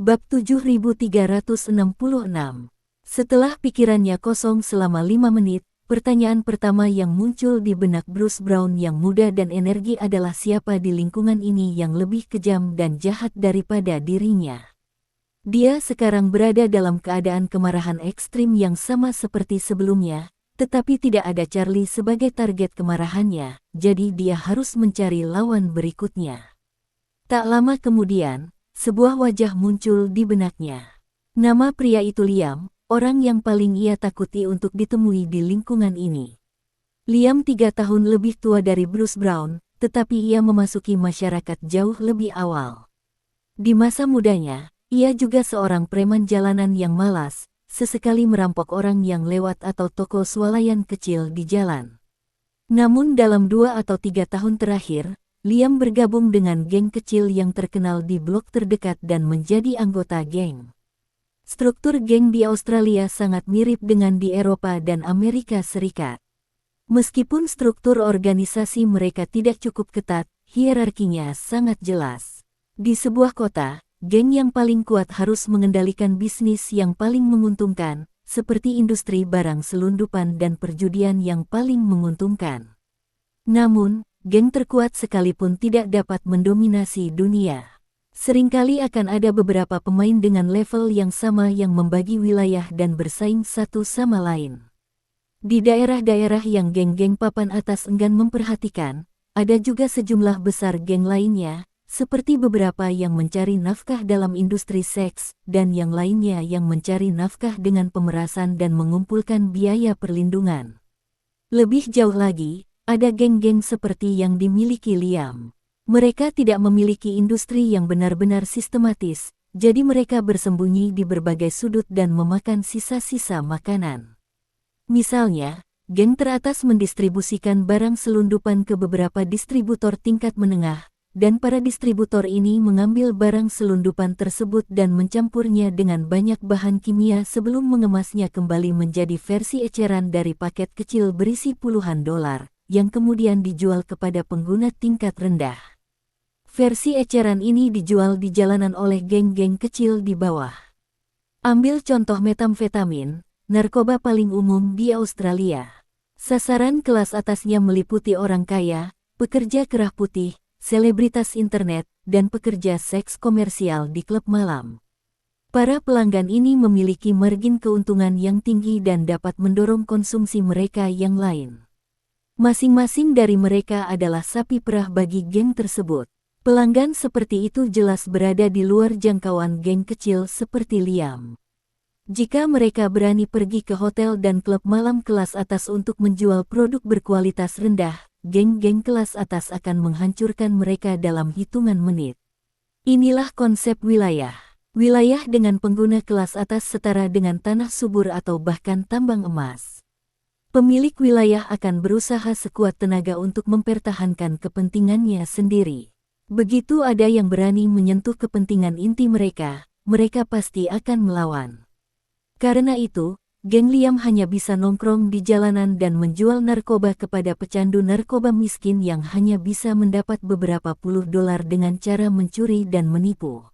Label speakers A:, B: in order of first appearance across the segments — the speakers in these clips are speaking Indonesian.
A: Bab 7366. Setelah pikirannya kosong selama 5 menit, pertanyaan pertama yang muncul di benak Bruce Brown yang muda dan energi adalah siapa di lingkungan ini yang lebih kejam dan jahat daripada dirinya. Dia sekarang berada dalam keadaan kemarahan ekstrim yang sama seperti sebelumnya, tetapi tidak ada Charlie sebagai target kemarahannya, jadi dia harus mencari lawan berikutnya. Tak lama kemudian, sebuah wajah muncul di benaknya. Nama pria itu Liam, orang yang paling ia takuti untuk ditemui di lingkungan ini. Liam 3 tahun lebih tua dari Bruce Brown, tetapi ia memasuki masyarakat jauh lebih awal. Di masa mudanya, ia juga seorang preman jalanan yang malas, sesekali merampok orang yang lewat atau toko swalayan kecil di jalan. Namun dalam 2 atau 3 tahun terakhir, Liam bergabung dengan geng kecil yang terkenal di blok terdekat dan menjadi anggota geng. Struktur geng di Australia sangat mirip dengan di Eropa dan Amerika Serikat. Meskipun struktur organisasi mereka tidak cukup ketat, hierarkinya sangat jelas. Di sebuah kota, geng yang paling kuat harus mengendalikan bisnis yang paling menguntungkan, seperti industri barang selundupan dan perjudian yang paling menguntungkan. Namun, geng terkuat sekalipun tidak dapat mendominasi dunia. Seringkali akan ada beberapa pemain dengan level yang sama yang membagi wilayah dan bersaing satu sama lain. Di daerah-daerah yang geng-geng papan atas enggan memperhatikan, ada juga sejumlah besar geng lainnya, seperti beberapa yang mencari nafkah dalam industri seks, dan yang lainnya yang mencari nafkah dengan pemerasan dan mengumpulkan biaya perlindungan. Lebih jauh lagi, ada geng-geng seperti yang dimiliki Liam. Mereka tidak memiliki industri yang benar-benar sistematis, jadi mereka bersembunyi di berbagai sudut dan memakan sisa-sisa makanan. Misalnya, geng teratas mendistribusikan barang selundupan ke beberapa distributor tingkat menengah, dan para distributor ini mengambil barang selundupan tersebut dan mencampurnya dengan banyak bahan kimia sebelum mengemasnya kembali menjadi versi eceran dari paket kecil berisi puluhan dolar, yang kemudian dijual kepada pengguna tingkat rendah. Versi eceran ini dijual di jalanan oleh geng-geng kecil di bawah. Ambil contoh metamfetamin, narkoba paling umum di Australia. Sasaran kelas atasnya meliputi orang kaya, pekerja kerah putih, selebritas internet, dan pekerja seks komersial di klub malam. Para pelanggan ini memiliki margin keuntungan yang tinggi dan dapat mendorong konsumsi mereka yang lain. Masing-masing dari mereka adalah sapi perah bagi geng tersebut. Pelanggan seperti itu jelas berada di luar jangkauan geng kecil seperti Liam. Jika mereka berani pergi ke hotel dan klub malam kelas atas untuk menjual produk berkualitas rendah, geng-geng kelas atas akan menghancurkan mereka dalam hitungan menit. Inilah konsep wilayah. Wilayah dengan pengguna kelas atas setara dengan tanah subur atau bahkan tambang emas. Pemilik wilayah akan berusaha sekuat tenaga untuk mempertahankan kepentingannya sendiri. Begitu ada yang berani menyentuh kepentingan inti mereka, mereka pasti akan melawan. Karena itu, geng Liam hanya bisa nongkrong di jalanan dan menjual narkoba kepada pecandu narkoba miskin yang hanya bisa mendapat beberapa puluh dolar dengan cara mencuri dan menipu.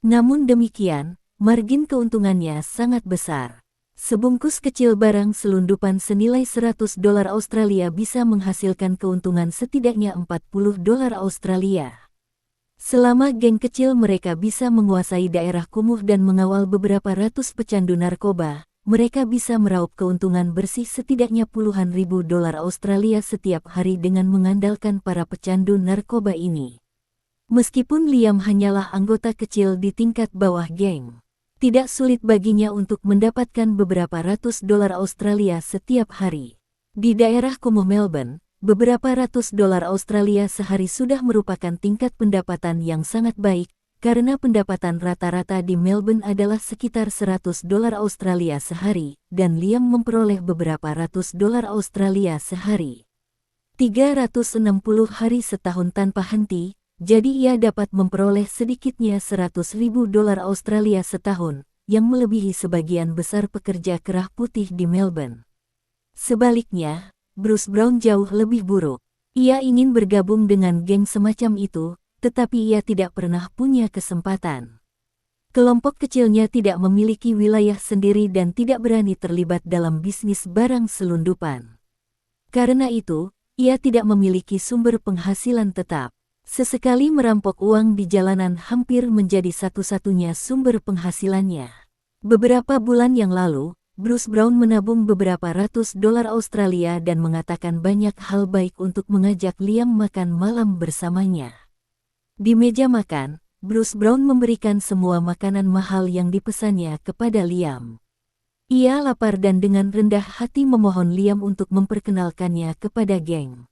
A: Namun demikian, margin keuntungannya sangat besar. Sebungkus kecil barang selundupan senilai 100 dolar Australia bisa menghasilkan keuntungan setidaknya 40 dolar Australia. Selama geng kecil mereka bisa menguasai daerah kumuh dan mengawal beberapa ratus pecandu narkoba, mereka bisa meraup keuntungan bersih setidaknya puluhan ribu dolar Australia setiap hari dengan mengandalkan para pecandu narkoba ini. Meskipun Liam hanyalah anggota kecil di tingkat bawah geng, tidak sulit baginya untuk mendapatkan beberapa ratus dolar Australia setiap hari. Di daerah kumuh Melbourne, beberapa ratus dolar Australia sehari sudah merupakan tingkat pendapatan yang sangat baik, karena pendapatan rata-rata di Melbourne adalah sekitar 100 dolar Australia sehari, dan Liam memperoleh beberapa ratus dolar Australia sehari. 360 hari setahun tanpa henti, jadi ia dapat memperoleh sedikitnya 100.000 dolar Australia setahun, yang melebihi sebagian besar pekerja kerah putih di Melbourne. Sebaliknya, Bruce Brown jauh lebih buruk. Ia ingin bergabung dengan geng semacam itu, tetapi ia tidak pernah punya kesempatan. Kelompok kecilnya tidak memiliki wilayah sendiri dan tidak berani terlibat dalam bisnis barang selundupan. Karena itu, ia tidak memiliki sumber penghasilan tetap. Sesekali merampok uang di jalanan hampir menjadi satu-satunya sumber penghasilannya. Beberapa bulan yang lalu, Bruce Brown menabung beberapa ratus dolar Australia dan mengatakan banyak hal baik untuk mengajak Liam makan malam bersamanya. Di meja makan, Bruce Brown memberikan semua makanan mahal yang dipesannya kepada Liam. Ia lapar dan dengan rendah hati memohon Liam untuk memperkenalkannya kepada geng.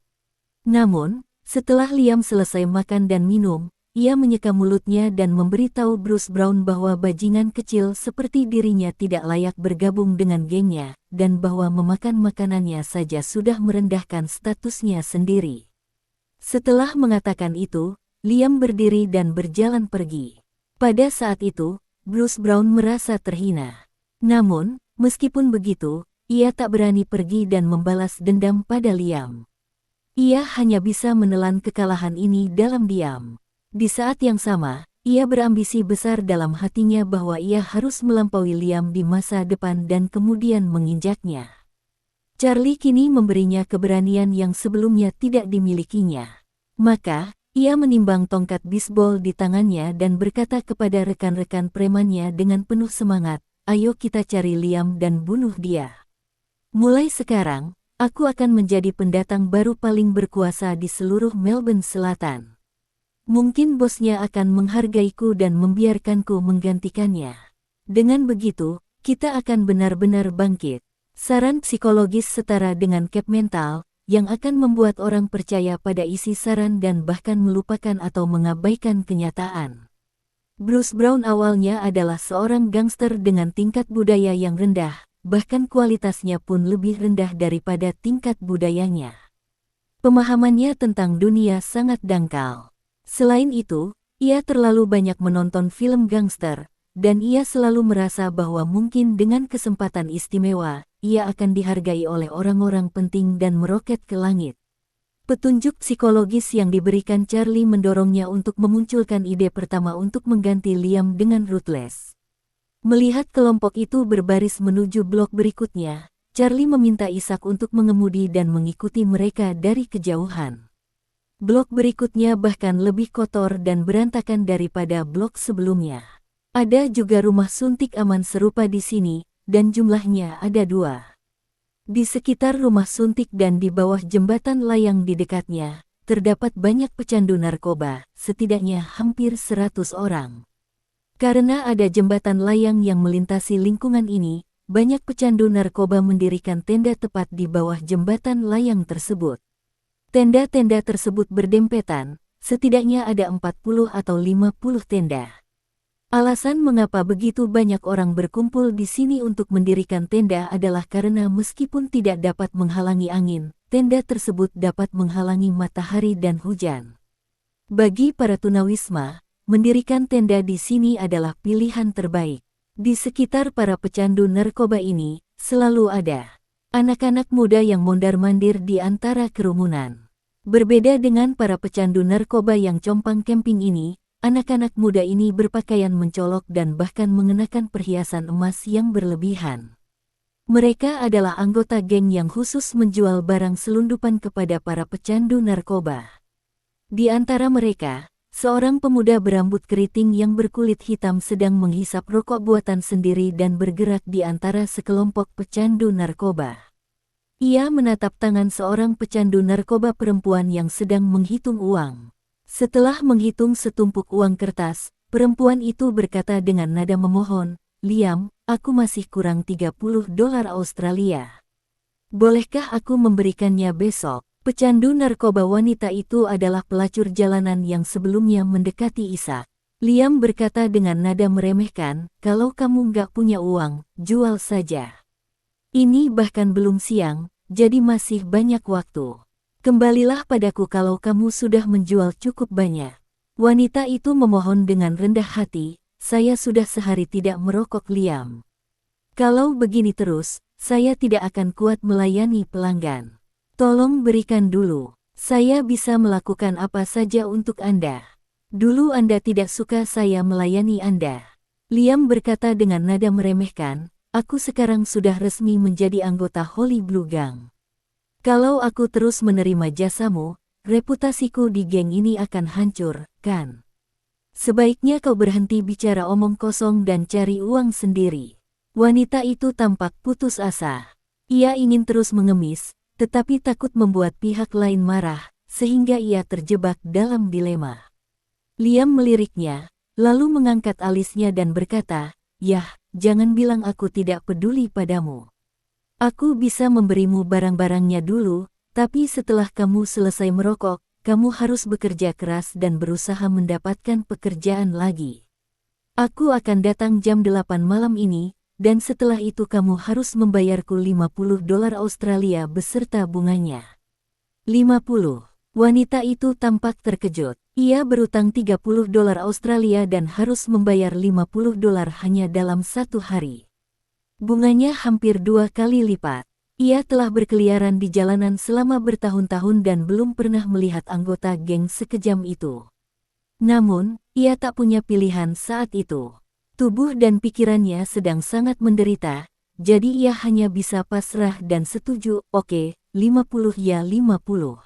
A: Namun, setelah Liam selesai makan dan minum, ia menyeka mulutnya dan memberitahu Bruce Brown bahwa bajingan kecil seperti dirinya tidak layak bergabung dengan gengnya, dan bahwa memakan makanannya saja sudah merendahkan statusnya sendiri. Setelah mengatakan itu, Liam berdiri dan berjalan pergi. Pada saat itu, Bruce Brown merasa terhina. Namun, meskipun begitu, ia tak berani pergi dan membalas dendam pada Liam. Ia hanya bisa menelan kekalahan ini dalam diam. Di saat yang sama, ia berambisi besar dalam hatinya bahwa ia harus melampaui Liam di masa depan dan kemudian menginjaknya. Charlie kini memberinya keberanian yang sebelumnya tidak dimilikinya. Maka, ia menimbang tongkat bisbol di tangannya dan berkata kepada rekan-rekan premannya dengan penuh semangat, "Ayo kita cari Liam dan bunuh dia. Mulai sekarang, aku akan menjadi pendatang baru paling berkuasa di seluruh Melbourne Selatan. Mungkin bosnya akan menghargaiku dan membiarkanku menggantikannya. Dengan begitu, kita akan benar-benar bangkit." Saran psikologis setara dengan cap mental, yang akan membuat orang percaya pada isi saran dan bahkan melupakan atau mengabaikan kenyataan. Bruce Brown awalnya adalah seorang gangster dengan tingkat budaya yang rendah, bahkan kualitasnya pun lebih rendah daripada tingkat budayanya. Pemahamannya tentang dunia sangat dangkal. Selain itu, ia terlalu banyak menonton film gangster, dan ia selalu merasa bahwa mungkin dengan kesempatan istimewa, ia akan dihargai oleh orang-orang penting dan meroket ke langit. Petunjuk psikologis yang diberikan Charlie mendorongnya untuk memunculkan ide pertama untuk mengganti Liam dengan Ruthless. Melihat kelompok itu berbaris menuju blok berikutnya, Charlie meminta Isaac untuk mengemudi dan mengikuti mereka dari kejauhan. Blok berikutnya bahkan lebih kotor dan berantakan daripada blok sebelumnya. Ada juga rumah suntik aman serupa di sini, dan jumlahnya ada 2. Di sekitar rumah suntik dan di bawah jembatan layang di dekatnya, terdapat banyak pecandu narkoba, setidaknya hampir 100 orang. Karena ada jembatan layang yang melintasi lingkungan ini, banyak pecandu narkoba mendirikan tenda tepat di bawah jembatan layang tersebut. Tenda-tenda tersebut berdempetan, setidaknya ada 40 atau 50 tenda. Alasan mengapa begitu banyak orang berkumpul di sini untuk mendirikan tenda adalah karena meskipun tidak dapat menghalangi angin, tenda tersebut dapat menghalangi matahari dan hujan. Bagi para tunawisma, mendirikan tenda di sini adalah pilihan terbaik. Di sekitar para pecandu narkoba ini, selalu ada anak-anak muda yang mondar-mandir di antara kerumunan. Berbeda dengan para pecandu narkoba yang compang camping ini, anak-anak muda ini berpakaian mencolok dan bahkan mengenakan perhiasan emas yang berlebihan. Mereka adalah anggota geng yang khusus menjual barang selundupan kepada para pecandu narkoba. Di antara mereka, seorang pemuda berambut keriting yang berkulit hitam sedang menghisap rokok buatan sendiri dan bergerak di antara sekelompok pecandu narkoba. Ia menatap tangan seorang pecandu narkoba perempuan yang sedang menghitung uang. Setelah menghitung setumpuk uang kertas, perempuan itu berkata dengan nada memohon, "Liam, aku masih kurang 30 dolar Australia. Bolehkah aku memberikannya besok?" Pecandu narkoba wanita itu adalah pelacur jalanan yang sebelumnya mendekati Isaac. Liam berkata dengan nada meremehkan, "Kalau kamu nggak punya uang, jual saja. Ini bahkan belum siang, jadi masih banyak waktu. Kembalilah padaku kalau kamu sudah menjual cukup banyak." Wanita itu memohon dengan rendah hati, "Saya sudah sehari tidak merokok Liam. Kalau begini terus, saya tidak akan kuat melayani pelanggan. Tolong berikan dulu. Saya bisa melakukan apa saja untuk Anda. Dulu Anda tidak suka saya melayani Anda. Liam berkata dengan nada meremehkan, aku sekarang sudah resmi menjadi anggota Holy Blue Gang. Kalau aku terus menerima jasamu, reputasiku di geng ini akan hancur, kan? Sebaiknya kau berhenti bicara omong kosong dan cari uang sendiri. Wanita itu tampak putus asa. Ia ingin terus mengemis, tetapi takut membuat pihak lain marah, sehingga ia terjebak dalam dilema. Liam meliriknya, lalu mengangkat alisnya dan berkata, "Yah, jangan bilang aku tidak peduli padamu. Aku bisa memberimu barang-barangnya dulu, tapi setelah kamu selesai merokok, kamu harus bekerja keras dan berusaha mendapatkan pekerjaan lagi. Aku akan datang jam 8 malam ini, dan setelah itu kamu harus membayarku $50 Australia beserta bunganya." 50. Wanita itu tampak terkejut. Ia berutang $30 Australia dan harus membayar $50 hanya dalam satu hari. Bunganya hampir 2 kali lipat. Ia telah berkeliaran di jalanan selama bertahun-tahun dan belum pernah melihat anggota geng sekejam itu. Namun, ia tak punya pilihan saat itu. Tubuh dan pikirannya sedang sangat menderita, jadi ia hanya bisa pasrah dan setuju, oke, 50 ya 50.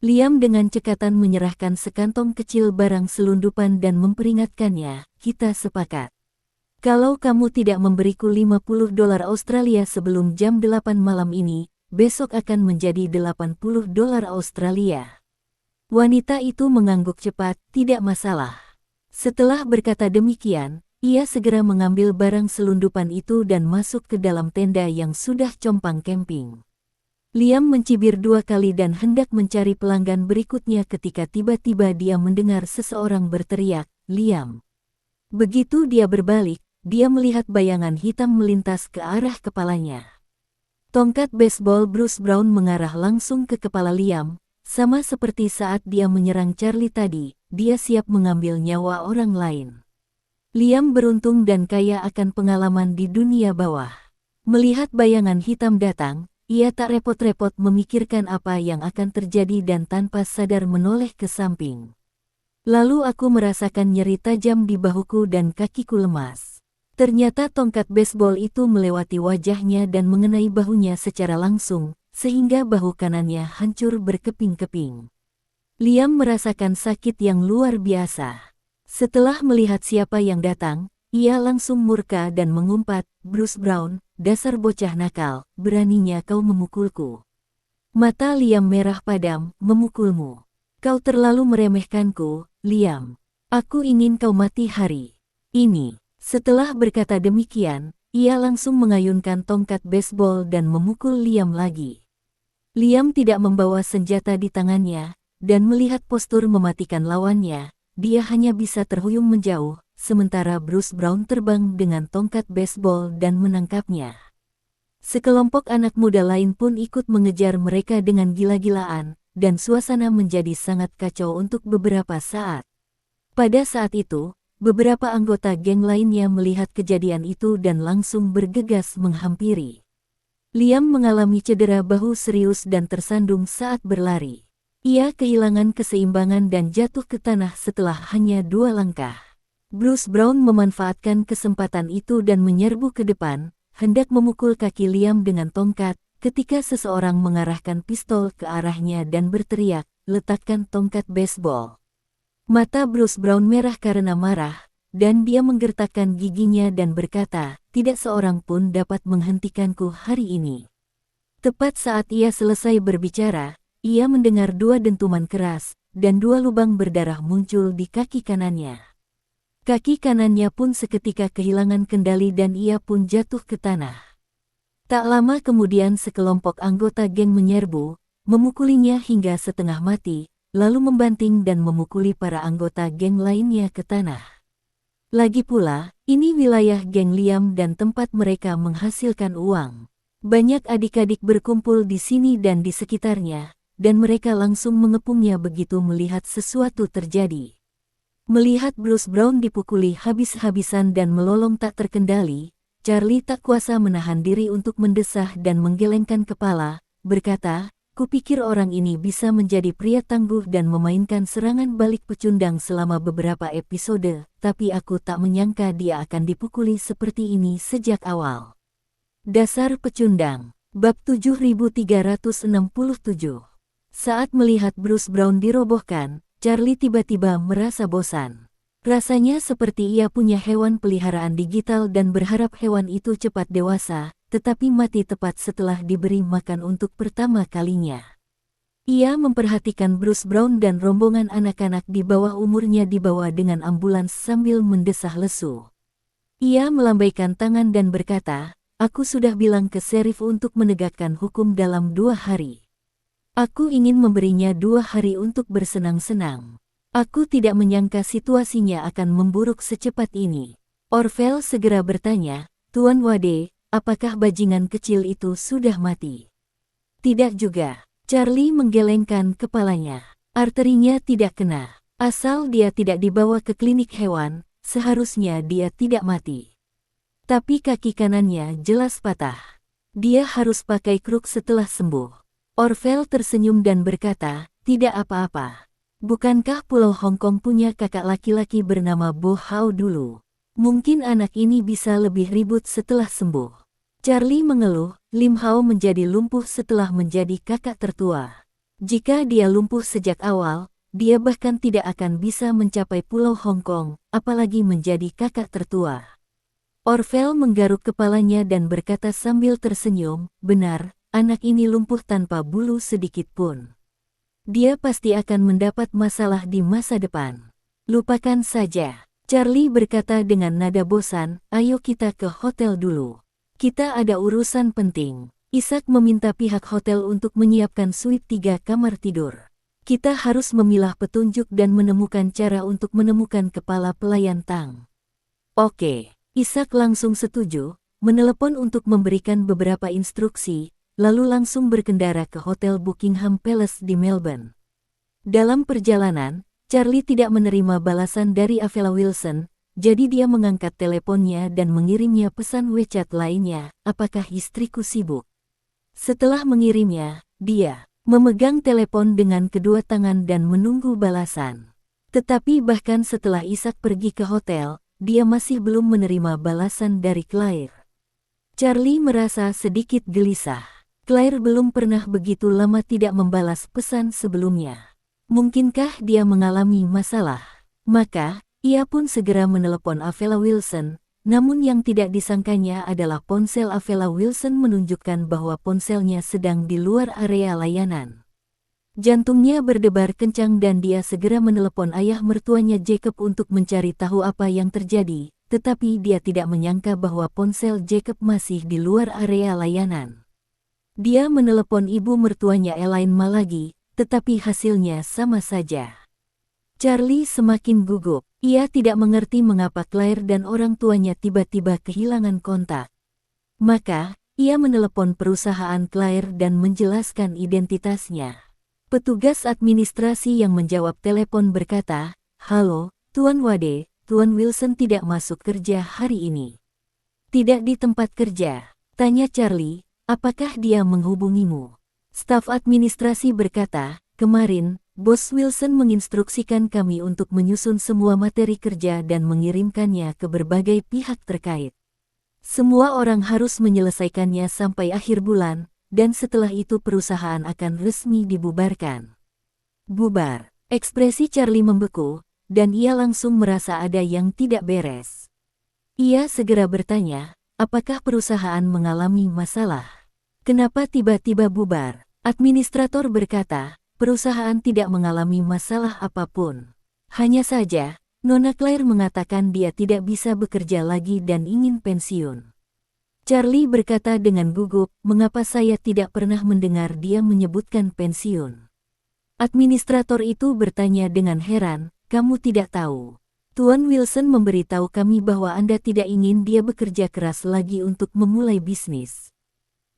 A: Liam dengan cekatan menyerahkan sekantong kecil barang selundupan dan memperingatkannya, kita sepakat. Kalau kamu tidak memberiku $50 Australia sebelum jam 8 malam ini, besok akan menjadi $80 Australia. Wanita itu mengangguk cepat, tidak masalah. Setelah berkata demikian, ia segera mengambil barang selundupan itu dan masuk ke dalam tenda yang sudah compang camping. Liam mencibir 2 kali dan hendak mencari pelanggan berikutnya ketika tiba-tiba dia mendengar seseorang berteriak, "Liam!" Begitu dia berbalik, dia melihat bayangan hitam melintas ke arah kepalanya. Tongkat baseball Bruce Brown mengarah langsung ke kepala Liam, sama seperti saat dia menyerang Charlie tadi, dia siap mengambil nyawa orang lain. Liam beruntung dan kaya akan pengalaman di dunia bawah. Melihat bayangan hitam datang, ia tak repot-repot memikirkan apa yang akan terjadi dan tanpa sadar menoleh ke samping. Lalu aku merasakan nyeri tajam di bahuku dan kakiku lemas. Ternyata tongkat baseball itu melewati wajahnya dan mengenai bahunya secara langsung, sehingga bahu kanannya hancur berkeping-keping. Liam merasakan sakit yang luar biasa. Setelah melihat siapa yang datang, ia langsung murka dan mengumpat, "Bruce Brown, dasar bocah nakal, beraninya kau memukulku." Mata Liam merah padam, "Memukulmu? Kau terlalu meremehkanku, Liam. Aku ingin kau mati hari ini." Setelah berkata demikian, ia langsung mengayunkan tongkat baseball dan memukul Liam lagi. Liam tidak membawa senjata di tangannya, dan melihat postur mematikan lawannya, dia hanya bisa terhuyung menjauh, sementara Bruce Brown terbang dengan tongkat baseball dan menangkapnya. Sekelompok anak muda lain pun ikut mengejar mereka dengan gila-gilaan, dan suasana menjadi sangat kacau untuk beberapa saat. Pada saat itu, beberapa anggota geng lainnya melihat kejadian itu dan langsung bergegas menghampiri. Liam mengalami cedera bahu serius dan tersandung saat berlari. Ia kehilangan keseimbangan dan jatuh ke tanah setelah hanya 2 langkah. Bruce Brown memanfaatkan kesempatan itu dan menyerbu ke depan, hendak memukul kaki Liam dengan tongkat, ketika seseorang mengarahkan pistol ke arahnya dan berteriak, "Letakkan tongkat baseball." Mata Bruce Brown merah karena marah, dan dia menggertakkan giginya dan berkata, "Tidak seorang pun dapat menghentikanku hari ini." Tepat saat ia selesai berbicara, ia mendengar 2 dentuman keras, dan 2 lubang berdarah muncul di kaki kanannya. Kaki kanannya pun seketika kehilangan kendali dan ia pun jatuh ke tanah. Tak lama kemudian sekelompok anggota geng menyerbu, memukulinya hingga setengah mati, lalu membanting dan memukuli para anggota geng lainnya ke tanah. Lagi pula, ini wilayah geng Liam dan tempat mereka menghasilkan uang. Banyak adik-adik berkumpul di sini dan di sekitarnya, dan mereka langsung mengepungnya begitu melihat sesuatu terjadi. Melihat Bruce Brown dipukuli habis-habisan dan melolong tak terkendali, Charlie tak kuasa menahan diri untuk mendesah dan menggelengkan kepala, berkata, Aku pikir orang ini bisa menjadi pria tangguh dan memainkan serangan balik pecundang selama beberapa episode, tapi aku tak menyangka dia akan dipukuli seperti ini sejak awal. Dasar pecundang. Bab 7367. Saat melihat Bruce Brown dirobohkan, Charlie tiba-tiba merasa bosan. Rasanya seperti ia punya hewan peliharaan digital dan berharap hewan itu cepat dewasa, tetapi mati tepat setelah diberi makan untuk pertama kalinya. Ia memperhatikan Bruce Brown dan rombongan anak-anak di bawah umurnya dibawa dengan ambulans sambil mendesah lesu. Ia melambaikan tangan dan berkata, "Aku sudah bilang ke sheriff untuk menegakkan hukum dalam 2 hari. Aku ingin memberinya 2 hari untuk bersenang-senang. Aku tidak menyangka situasinya akan memburuk secepat ini." Orville segera bertanya, "Tuan Wade, apakah bajingan kecil itu sudah mati?" "Tidak juga." Charlie menggelengkan kepalanya. "Arterinya tidak kena. Asal dia tidak dibawa ke klinik hewan, seharusnya dia tidak mati. Tapi kaki kanannya jelas patah. Dia harus pakai kruk setelah sembuh." Orville tersenyum dan berkata, "Tidak apa-apa. Bukankah Pulau Hong Kong punya kakak laki-laki bernama Bo Hao dulu? Mungkin anak ini bisa lebih ribut setelah sembuh." Charlie mengeluh, Lim Hao menjadi lumpuh setelah menjadi kakak tertua. Jika dia lumpuh sejak awal, dia bahkan tidak akan bisa mencapai Pulau Hong Kong, apalagi menjadi kakak tertua. Orville menggaruk kepalanya dan berkata sambil tersenyum, "Benar, anak ini lumpuh tanpa bulu sedikit pun. Dia pasti akan mendapat masalah di masa depan." "Lupakan saja," Charlie berkata dengan nada bosan, "Ayo kita ke hotel dulu. Kita ada urusan penting." Isaac meminta pihak hotel untuk menyiapkan suite 3 kamar tidur. "Kita harus memilah petunjuk dan menemukan cara untuk menemukan kepala pelayan Tang." "Oke." Isaac langsung setuju, menelepon untuk memberikan beberapa instruksi, lalu langsung berkendara ke Hotel Buckingham Palace di Melbourne. Dalam perjalanan, Charlie tidak menerima balasan dari Avella Wilson, jadi dia mengangkat teleponnya dan mengirimnya pesan WeChat lainnya, "Apakah istriku sibuk?" Setelah mengirimnya, dia memegang telepon dengan kedua tangan dan menunggu balasan. Tetapi bahkan setelah Isaac pergi ke hotel, dia masih belum menerima balasan dari Claire. Charlie merasa sedikit gelisah. Claire belum pernah begitu lama tidak membalas pesan sebelumnya. Mungkinkah dia mengalami masalah? Maka, ia pun segera menelepon Avella Wilson, namun yang tidak disangkanya adalah ponsel Avella Wilson menunjukkan bahwa ponselnya sedang di luar area layanan. Jantungnya berdebar kencang dan dia segera menelepon ayah mertuanya Jacob untuk mencari tahu apa yang terjadi, tetapi dia tidak menyangka bahwa ponsel Jacob masih di luar area layanan. Dia menelepon ibu mertuanya Elaine Ma lagi, tetapi hasilnya sama saja. Charlie semakin gugup. Ia tidak mengerti mengapa Claire dan orang tuanya tiba-tiba kehilangan kontak. Maka, ia menelepon perusahaan Claire dan menjelaskan identitasnya. Petugas administrasi yang menjawab telepon berkata, "Halo, Tuan Wade, Tuan Wilson tidak masuk kerja hari ini." "Tidak di tempat kerja?" tanya Charlie, "apakah dia menghubungimu?" Staf administrasi berkata, "Kemarin, Bos Wilson menginstruksikan kami untuk menyusun semua materi kerja dan mengirimkannya ke berbagai pihak terkait. Semua orang harus menyelesaikannya sampai akhir bulan, dan setelah itu perusahaan akan resmi dibubarkan." "Bubar?" Ekspresi Charlie membeku, dan ia langsung merasa ada yang tidak beres. Ia segera bertanya, apakah perusahaan mengalami masalah? "Kenapa tiba-tiba bubar?" Administrator berkata, perusahaan tidak mengalami masalah apapun. Hanya saja, Nona Claire mengatakan dia tidak bisa bekerja lagi dan ingin pensiun. Charlie berkata dengan gugup, "Mengapa saya tidak pernah mendengar dia menyebutkan pensiun?" Administrator itu bertanya dengan heran, "Kamu tidak tahu? Tuan Wilson memberitahu kami bahwa Anda tidak ingin dia bekerja keras lagi untuk memulai bisnis."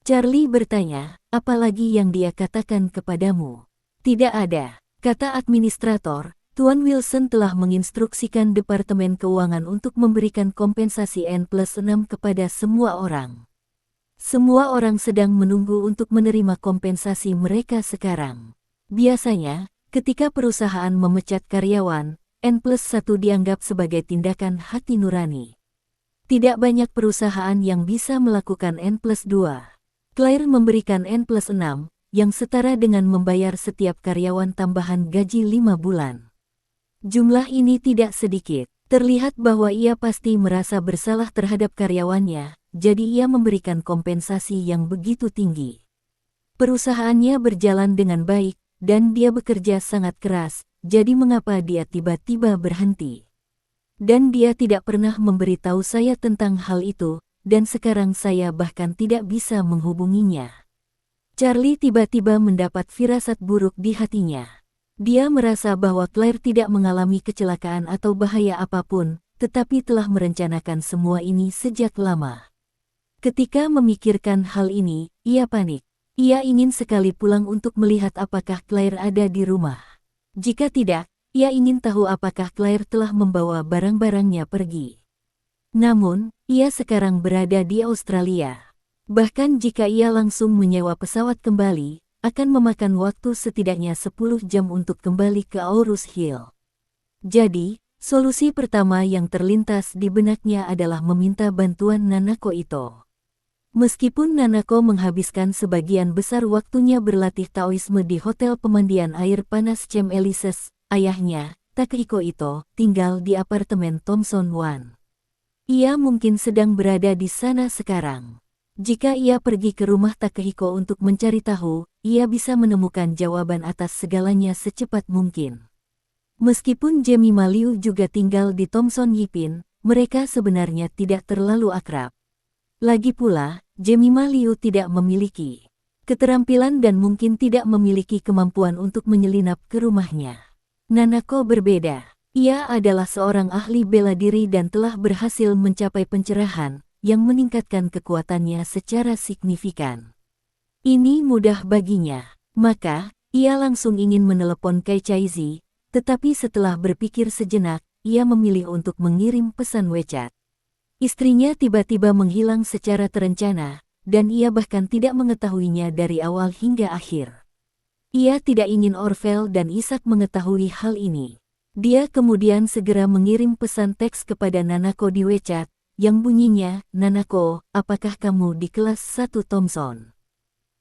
A: Charlie bertanya, "Apalagi yang dia katakan kepadamu?" "Tidak ada," kata administrator. "Tuan Wilson telah menginstruksikan Departemen Keuangan untuk memberikan kompensasi N+6 kepada semua orang." Semua orang sedang menunggu untuk menerima kompensasi mereka sekarang. Biasanya, ketika perusahaan memecat karyawan, N+1 dianggap sebagai tindakan hati nurani. Tidak banyak perusahaan yang bisa melakukan N+2. Claire memberikan N+6, yang setara dengan membayar setiap karyawan tambahan gaji 5 bulan. Jumlah ini tidak sedikit. Terlihat bahwa ia pasti merasa bersalah terhadap karyawannya, jadi ia memberikan kompensasi yang begitu tinggi. Perusahaannya berjalan dengan baik, dan dia bekerja sangat keras, jadi mengapa dia tiba-tiba berhenti? Dan dia tidak pernah memberitahu saya tentang hal itu, dan sekarang saya bahkan tidak bisa menghubunginya. Charlie tiba-tiba mendapat firasat buruk di hatinya. Dia merasa bahwa Claire tidak mengalami kecelakaan atau bahaya apapun, tetapi telah merencanakan semua ini sejak lama. Ketika memikirkan hal ini, ia panik. Ia ingin sekali pulang untuk melihat apakah Claire ada di rumah. Jika tidak, ia ingin tahu apakah Claire telah membawa barang-barangnya pergi. Namun, ia sekarang berada di Australia. Bahkan jika ia langsung menyewa pesawat kembali, akan memakan waktu setidaknya 10 jam untuk kembali ke Aurus Hill. Jadi, solusi pertama yang terlintas di benaknya adalah meminta bantuan Nanako Ito. Meskipun Nanako menghabiskan sebagian besar waktunya berlatih Taoisme di Hotel Pemandian Air Panas Chem Elises, ayahnya, Takehiko Ito, tinggal di apartemen Thomson One. Ia mungkin sedang berada di sana sekarang. Jika ia pergi ke rumah Takehiko untuk mencari tahu, ia bisa menemukan jawaban atas segalanya secepat mungkin. Meskipun Jemima Liu juga tinggal di Thomson Yipin, mereka sebenarnya tidak terlalu akrab. Lagi pula, Jemima Liu tidak memiliki keterampilan dan mungkin tidak memiliki kemampuan untuk menyelinap ke rumahnya. Nanako berbeda. Ia adalah seorang ahli bela diri dan telah berhasil mencapai pencerahan yang meningkatkan kekuatannya secara signifikan. Ini mudah baginya. Maka, ia langsung ingin menelepon Kai Chaizi, tetapi setelah berpikir sejenak, ia memilih untuk mengirim pesan WeChat. Istrinya tiba-tiba menghilang secara terencana, dan ia bahkan tidak mengetahuinya dari awal hingga akhir. Ia tidak ingin Orvel dan Ishak mengetahui hal ini. Dia kemudian segera mengirim pesan teks kepada Nanako di WeChat, yang bunyinya, "Nanako, apakah kamu di kelas 1 Thomson?"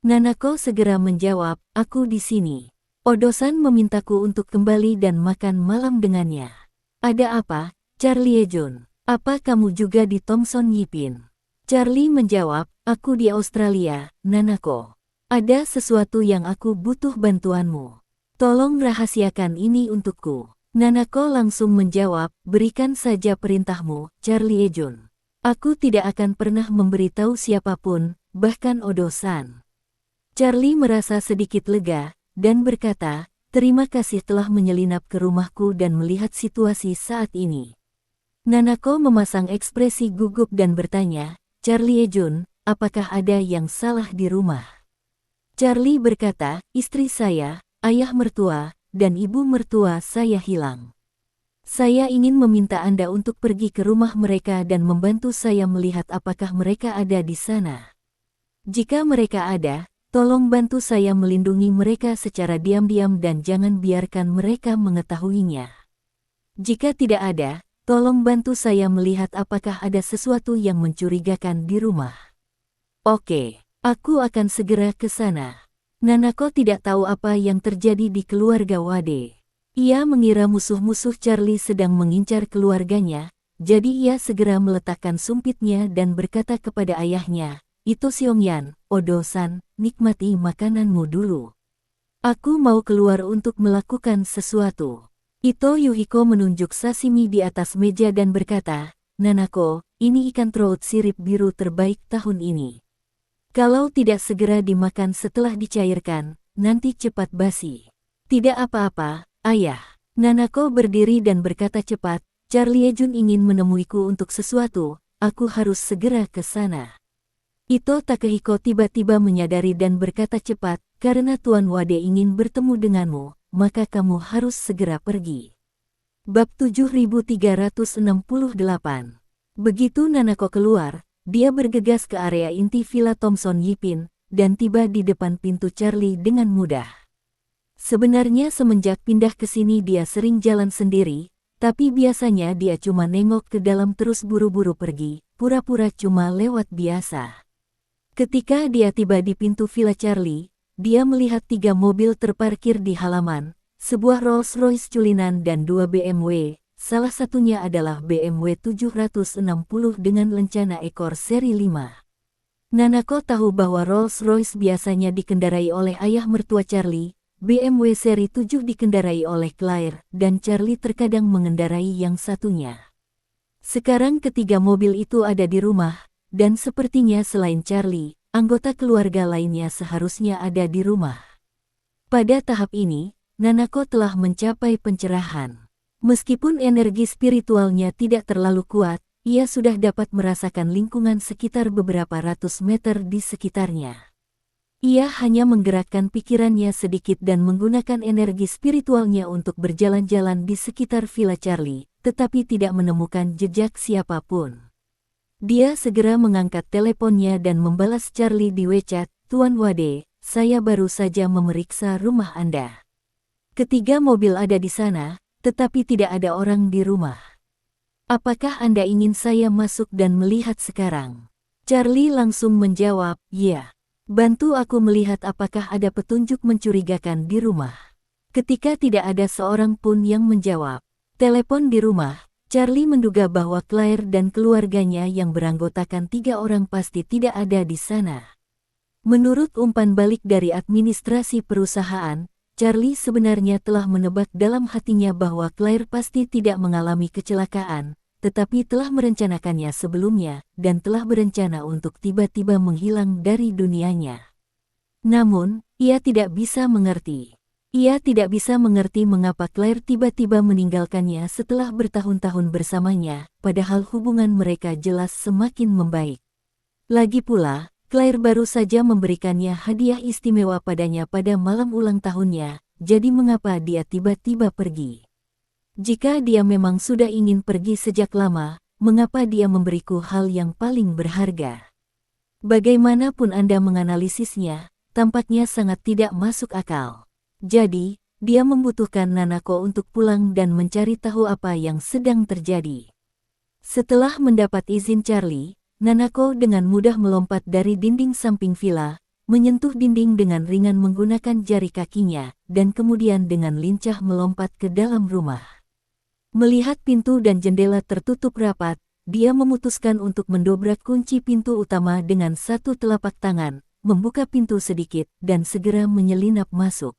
A: Nanako segera menjawab, "Aku di sini. Odo-san memintaku untuk kembali dan makan malam dengannya." "Ada apa, Charlie Jun? Apa kamu juga di Thomson Yipin?" Charlie menjawab, "Aku di Australia, Nanako. Ada sesuatu yang aku butuh bantuanmu. Tolong rahasiakan ini untukku." Nanako langsung menjawab, "Berikan saja perintahmu, Charlie Jun. Aku tidak akan pernah memberitahu siapapun, bahkan Odo-san." Charlie merasa sedikit lega, dan berkata, "Terima kasih telah menyelinap ke rumahku dan melihat situasi saat ini." Nanako memasang ekspresi gugup dan bertanya, "Charlie Jun, apakah ada yang salah di rumah?" Charlie berkata, "Istri saya, ayah mertua, dan ibu mertua saya hilang. Saya ingin meminta Anda untuk pergi ke rumah mereka dan membantu saya melihat apakah mereka ada di sana. Jika mereka ada, tolong bantu saya melindungi mereka secara diam-diam dan jangan biarkan mereka mengetahuinya. Jika tidak ada, tolong bantu saya melihat apakah ada sesuatu yang mencurigakan di rumah." "Oke, aku akan segera ke sana." Nanako tidak tahu apa yang terjadi di keluarga Wade. Ia mengira musuh-musuh Charlie sedang mengincar keluarganya, jadi ia segera meletakkan sumpitnya dan berkata kepada ayahnya, "Ito Seongyan, Odo-san, nikmati makananmu dulu. Aku mau keluar untuk melakukan sesuatu." Ito Yuhiko menunjuk sashimi di atas meja dan berkata, "Nanako, ini ikan trout sirip biru terbaik tahun ini. Kalau tidak segera dimakan setelah dicairkan, nanti cepat basi." "Tidak apa-apa, ayah." Nanako berdiri dan berkata cepat, "Charlie Jun ingin menemuiku untuk sesuatu, aku harus segera ke sana." Ito Takehiko tiba-tiba menyadari dan berkata cepat, "Karena Tuan Wade ingin bertemu denganmu, maka kamu harus segera pergi." Bab 7368. Begitu Nanako keluar, dia bergegas ke area inti Villa Thompson Yipin, dan tiba di depan pintu Charlie dengan mudah. Sebenarnya semenjak pindah ke sini dia sering jalan sendiri, tapi biasanya dia cuma nengok ke dalam terus buru-buru pergi, pura-pura cuma lewat biasa. Ketika dia tiba di pintu Villa Charlie, dia melihat 3 mobil terparkir di halaman, sebuah Rolls-Royce culinan dan 2 BMW, salah satunya adalah BMW 760 dengan lencana ekor seri 5. Nanako tahu bahwa Rolls-Royce biasanya dikendarai oleh ayah mertua Charlie, BMW seri 7 dikendarai oleh Claire, dan Charlie terkadang mengendarai yang satunya. Sekarang ketiga mobil itu ada di rumah, dan sepertinya selain Charlie, anggota keluarga lainnya seharusnya ada di rumah. Pada tahap ini, Nanako telah mencapai pencerahan. Meskipun energi spiritualnya tidak terlalu kuat, ia sudah dapat merasakan lingkungan sekitar beberapa ratus meter di sekitarnya. Ia hanya menggerakkan pikirannya sedikit dan menggunakan energi spiritualnya untuk berjalan-jalan di sekitar Villa Charlie, tetapi tidak menemukan jejak siapapun. Dia segera mengangkat teleponnya dan membalas Charlie di WeChat, "Tuan Wade, saya baru saja memeriksa rumah Anda. Ketiga mobil ada di sana, tetapi tidak ada orang di rumah. Apakah Anda ingin saya masuk dan melihat sekarang?" Charlie langsung menjawab, "Ya. Bantu aku melihat apakah ada petunjuk mencurigakan di rumah." Ketika tidak ada seorang pun yang menjawab telepon di rumah, Charlie menduga bahwa Claire dan keluarganya yang beranggotakan 3 orang pasti tidak ada di sana. Menurut umpan balik dari administrasi perusahaan, Charlie sebenarnya telah menebak dalam hatinya bahwa Claire pasti tidak mengalami kecelakaan, tetapi telah merencanakannya sebelumnya, dan telah berencana untuk tiba-tiba menghilang dari dunianya. Namun, ia tidak bisa mengerti. Ia tidak bisa mengerti mengapa Claire tiba-tiba meninggalkannya setelah bertahun-tahun bersamanya, padahal hubungan mereka jelas semakin membaik. Lagi pula, Claire baru saja memberikannya hadiah istimewa padanya pada malam ulang tahunnya, jadi mengapa dia tiba-tiba pergi? Jika dia memang sudah ingin pergi sejak lama, mengapa dia memberiku hal yang paling berharga? Bagaimanapun Anda menganalisisnya, tampaknya sangat tidak masuk akal. Jadi, dia membutuhkan Nanako untuk pulang dan mencari tahu apa yang sedang terjadi. Setelah mendapat izin Charlie, Nanako dengan mudah melompat dari dinding samping villa, menyentuh dinding dengan ringan menggunakan jari kakinya, dan kemudian dengan lincah melompat ke dalam rumah. Melihat pintu dan jendela tertutup rapat, dia memutuskan untuk mendobrak kunci pintu utama dengan satu telapak tangan, membuka pintu sedikit, dan segera menyelinap masuk.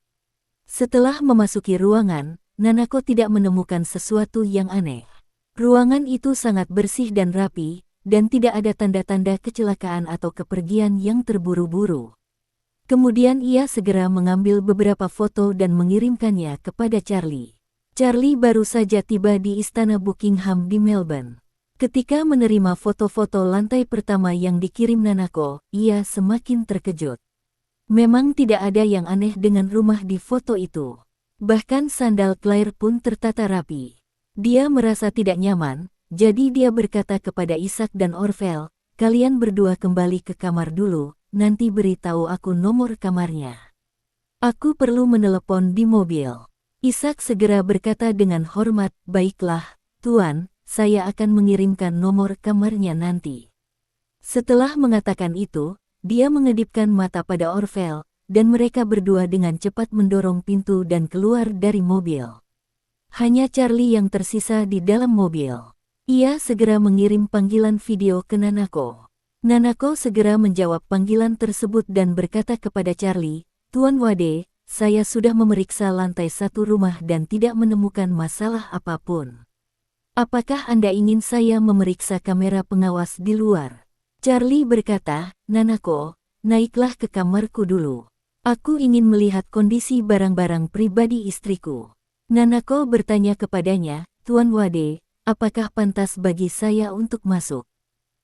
A: Setelah memasuki ruangan, Nanako tidak menemukan sesuatu yang aneh. Ruangan itu sangat bersih dan rapi, dan tidak ada tanda-tanda kecelakaan atau kepergian yang terburu-buru. Kemudian ia segera mengambil beberapa foto dan mengirimkannya kepada Charlie. Charlie baru saja tiba di Istana Buckingham di Melbourne. Ketika menerima foto-foto lantai pertama yang dikirim Nanako, ia semakin terkejut. Memang tidak ada yang aneh dengan rumah di foto itu. Bahkan sandal Claire pun tertata rapi. Dia merasa tidak nyaman, jadi dia berkata kepada Isaac dan Orville, "Kalian berdua kembali ke kamar dulu, nanti beritahu aku nomor kamarnya. Aku perlu menelepon di mobil." Isaac segera berkata dengan hormat, "Baiklah, Tuan, saya akan mengirimkan nomor kamarnya nanti." Setelah mengatakan itu, dia mengedipkan mata pada Orville, dan mereka berdua dengan cepat mendorong pintu dan keluar dari mobil. Hanya Charlie yang tersisa di dalam mobil. Ia segera mengirim panggilan video ke Nanako. Nanako segera menjawab panggilan tersebut dan berkata kepada Charlie, "Tuan Wade, saya sudah memeriksa lantai 1 rumah dan tidak menemukan masalah apapun. Apakah Anda ingin saya memeriksa kamera pengawas di luar?" Charlie berkata, "Nanako, naiklah ke kamarku dulu. Aku ingin melihat kondisi barang-barang pribadi istriku." Nanako bertanya kepadanya, "Tuan Wade, apakah pantas bagi saya untuk masuk?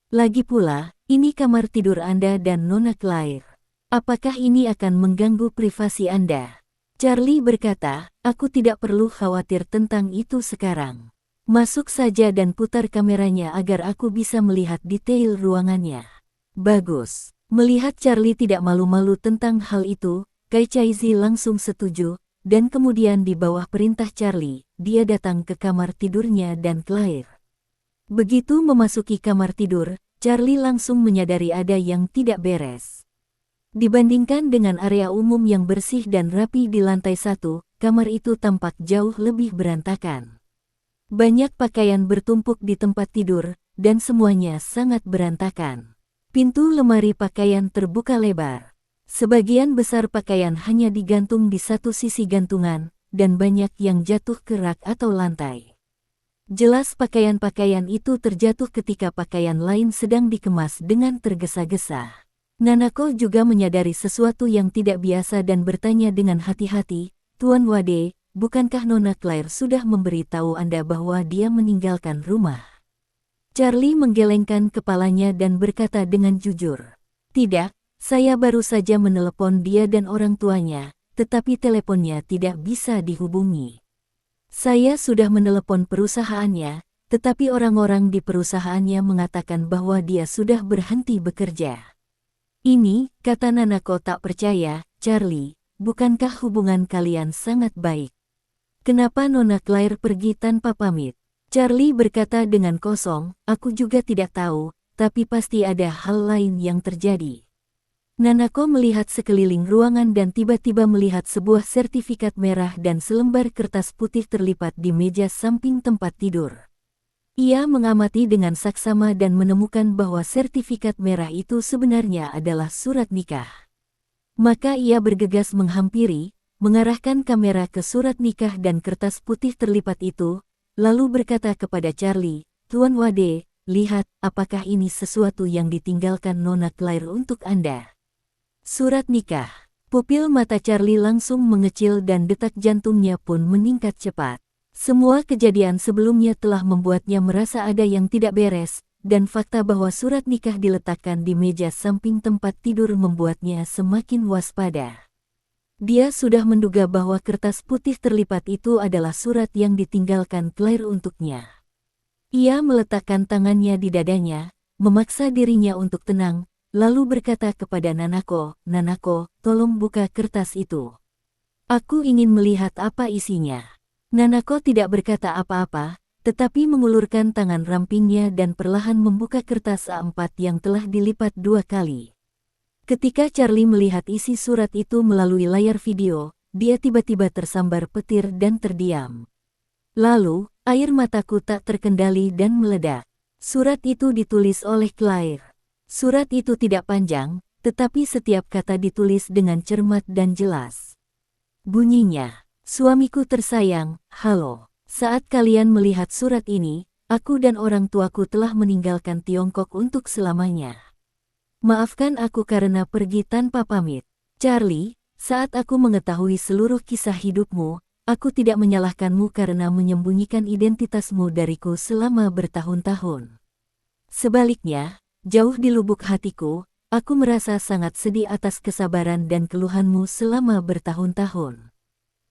A: Lagi pula, ini kamar tidur Anda dan Nona Claire. Apakah ini akan mengganggu privasi Anda?" Charlie berkata, "Aku tidak perlu khawatir tentang itu sekarang. Masuk saja dan putar kameranya agar aku bisa melihat detail ruangannya. Bagus. Melihat Charlie tidak malu-malu tentang hal itu, Kai Chaizi langsung setuju, dan kemudian di bawah perintah Charlie, dia datang ke kamar tidurnya dan Claire. Begitu memasuki kamar tidur, Charlie langsung menyadari ada yang tidak beres. Dibandingkan dengan area umum yang bersih dan rapi di lantai 1, kamar itu tampak jauh lebih berantakan. Banyak pakaian bertumpuk di tempat tidur, dan semuanya sangat berantakan. Pintu lemari pakaian terbuka lebar. Sebagian besar pakaian hanya digantung di satu sisi gantungan, dan banyak yang jatuh ke rak atau lantai. Jelas pakaian-pakaian itu terjatuh ketika pakaian lain sedang dikemas dengan tergesa-gesa. Nanako juga menyadari sesuatu yang tidak biasa dan bertanya dengan hati-hati, "Tuan Wade, bukankah Nona Claire sudah memberitahu Anda bahwa dia meninggalkan rumah?" Charlie menggelengkan kepalanya dan berkata dengan jujur, "Tidak, saya baru saja menelepon dia dan orang tuanya, tetapi teleponnya tidak bisa dihubungi. Saya sudah menelepon perusahaannya, tetapi orang-orang di perusahaannya mengatakan bahwa dia sudah berhenti bekerja." "Ini," kata Nanako tak percaya, "Charlie, bukankah hubungan kalian sangat baik? Kenapa Nona Claire pergi tanpa pamit?" Charlie berkata dengan kosong, "Aku juga tidak tahu, tapi pasti ada hal lain yang terjadi." Nanako melihat sekeliling ruangan dan tiba-tiba melihat sebuah sertifikat merah dan selembar kertas putih terlipat di meja samping tempat tidur. Ia mengamati dengan saksama dan menemukan bahwa sertifikat merah itu sebenarnya adalah surat nikah. Maka ia bergegas menghampiri, mengarahkan kamera ke surat nikah dan kertas putih terlipat itu, lalu berkata kepada Charlie, "Tuan Wade, lihat, apakah ini sesuatu yang ditinggalkan Nona Claire untuk Anda?" Surat nikah. Pupil mata Charlie langsung mengecil dan detak jantungnya pun meningkat cepat. Semua kejadian sebelumnya telah membuatnya merasa ada yang tidak beres, dan fakta bahwa surat nikah diletakkan di meja samping tempat tidur membuatnya semakin waspada. Dia sudah menduga bahwa kertas putih terlipat itu adalah surat yang ditinggalkan Claire untuknya. Ia meletakkan tangannya di dadanya, memaksa dirinya untuk tenang, lalu berkata kepada Nanako, "Nanako, tolong buka kertas itu. Aku ingin melihat apa isinya." Nanako tidak berkata apa-apa, tetapi mengulurkan tangan rampingnya dan perlahan membuka kertas A4 yang telah dilipat 2 kali. Ketika Charlie melihat isi surat itu melalui layar video, dia tiba-tiba tersambar petir dan terdiam. Lalu, air mataku tak terkendali dan meledak. Surat itu ditulis oleh Claire. Surat itu tidak panjang, tetapi setiap kata ditulis dengan cermat dan jelas. Bunyinya, "Suamiku tersayang, halo. Saat kalian melihat surat ini, aku dan orang tuaku telah meninggalkan Tiongkok untuk selamanya. Maafkan aku karena pergi tanpa pamit. Charlie, saat aku mengetahui seluruh kisah hidupmu, aku tidak menyalahkanmu karena menyembunyikan identitasmu dariku selama bertahun-tahun. Sebaliknya, jauh di lubuk hatiku, aku merasa sangat sedih atas kesabaran dan keluhanmu selama bertahun-tahun.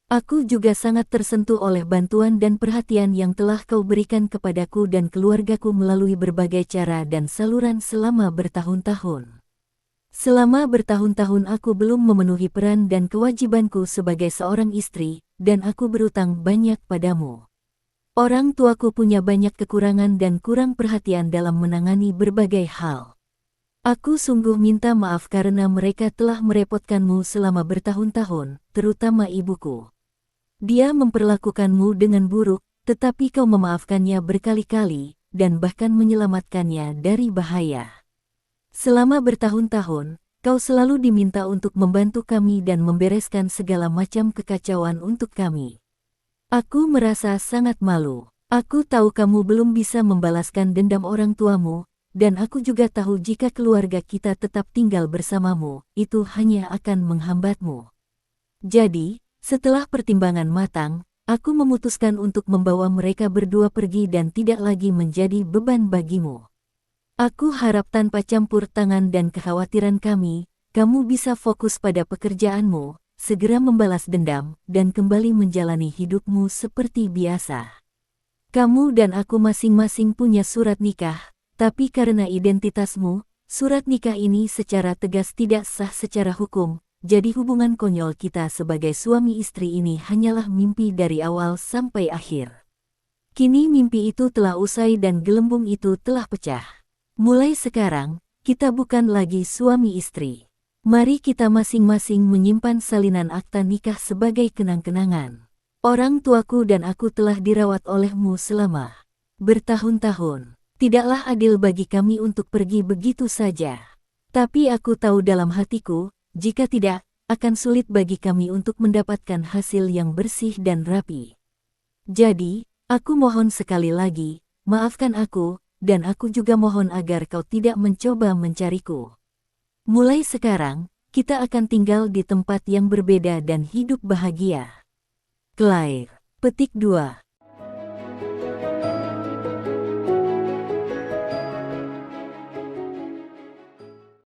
A: Aku juga sangat tersentuh oleh bantuan dan perhatian yang telah kau berikan kepadaku dan keluargaku melalui berbagai cara dan saluran selama bertahun-tahun. Selama bertahun-tahun aku belum memenuhi peran dan kewajibanku sebagai seorang istri, dan aku berutang banyak padamu. Orang tuaku punya banyak kekurangan dan kurang perhatian dalam menangani berbagai hal. Aku sungguh minta maaf karena mereka telah merepotkanmu selama bertahun-tahun, terutama ibuku. Dia memperlakukanmu dengan buruk, tetapi kau memaafkannya berkali-kali, dan bahkan menyelamatkannya dari bahaya. Selama bertahun-tahun, kau selalu diminta untuk membantu kami dan membereskan segala macam kekacauan untuk kami. Aku merasa sangat malu. Aku tahu kamu belum bisa membalaskan dendam orang tuamu, dan aku juga tahu jika keluarga kita tetap tinggal bersamamu, itu hanya akan menghambatmu. Jadi, setelah pertimbangan matang, aku memutuskan untuk membawa mereka berdua pergi dan tidak lagi menjadi beban bagimu. Aku harap tanpa campur tangan dan kekhawatiran kami, kamu bisa fokus pada pekerjaanmu, segera membalas dendam, dan kembali menjalani hidupmu seperti biasa." Kamu dan aku masing-masing punya surat nikah, tapi karena identitasmu, surat nikah ini secara tegas tidak sah secara hukum, jadi hubungan konyol kita sebagai suami istri ini hanyalah mimpi dari awal sampai akhir. Kini mimpi itu telah usai dan gelembung itu telah pecah. Mulai sekarang, kita bukan lagi suami istri. Mari kita masing-masing menyimpan salinan akta nikah sebagai kenang-kenangan. Orang tuaku dan aku telah dirawat olehmu selama bertahun-tahun. Tidaklah adil bagi kami untuk pergi begitu saja. Tapi aku tahu dalam hatiku, jika tidak, akan sulit bagi kami untuk mendapatkan hasil yang bersih dan rapi. Jadi, aku mohon sekali lagi, maafkan aku, dan aku juga mohon agar kau tidak mencoba mencariku. Mulai sekarang, kita akan tinggal di tempat yang berbeda dan hidup bahagia. Claire. Petik 2.